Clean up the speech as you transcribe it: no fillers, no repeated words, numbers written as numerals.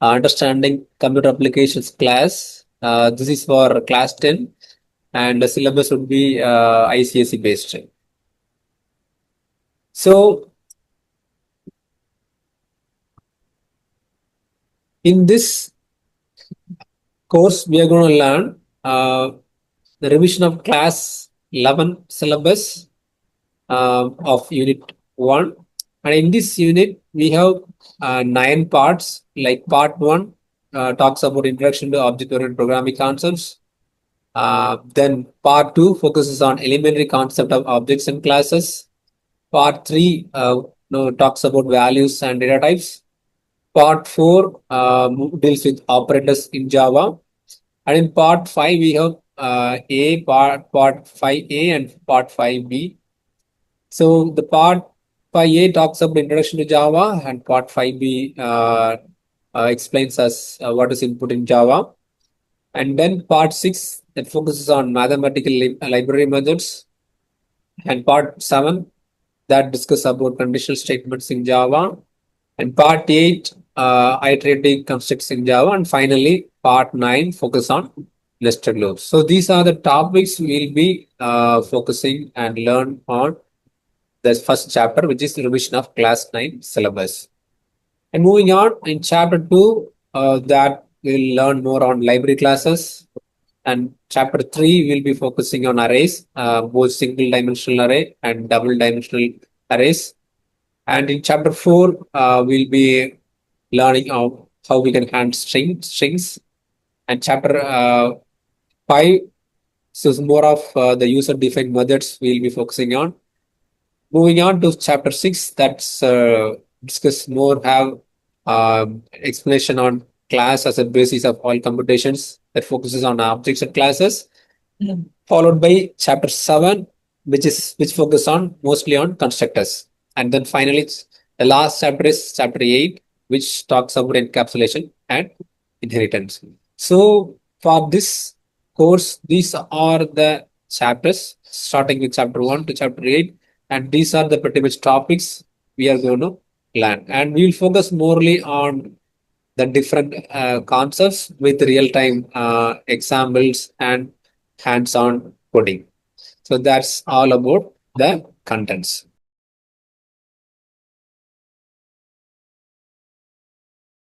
Understanding Computer Applications class. This is for class 10 and the syllabus would be ICSE based. So in this course, we are going to learn the revision of class 11 syllabus of unit 1. And in this unit, we have 9 parts. Like part 1 talks about introduction to object-oriented programming concepts. Then part 2 focuses on elementary concept of objects and classes. Part 3 talks about values and data types. Part 4 deals with operators in Java. And in part 5, we have part 5A and part 5B. So the part 5A talks about introduction to Java, and part 5B explains us what is input in Java. And then part 6 that focuses on mathematical library methods. And part 7 that discusses about conditional statements in Java. And part 8 iterative constructs in Java. And finally, part 9 focus on nested loops. So these are the topics we'll be focusing and learn on the first chapter, which is the revision of class 9 syllabus. And moving on, in chapter 2, that we'll learn more on library classes. And chapter 3 will be focusing on arrays, both single dimensional array and double dimensional arrays. And in chapter 4, we'll be learning how we can handle strings. And chapter 5, so more of the user-defined methods we'll be focusing on. Moving on to chapter 6, that's discuss more, have explanation on class as a basis of all computations that focuses on objects and classes. Followed by chapter 7, which focus on mostly on constructors. And then finally, the last chapter is chapter 8, which talks about encapsulation and inheritance. So for this course, these are the chapters starting with chapter 1 to chapter 8. And these are the pretty much topics we are going to learn. And we will focus morely on the different concepts with real-time examples and hands-on coding. So that's all about the contents.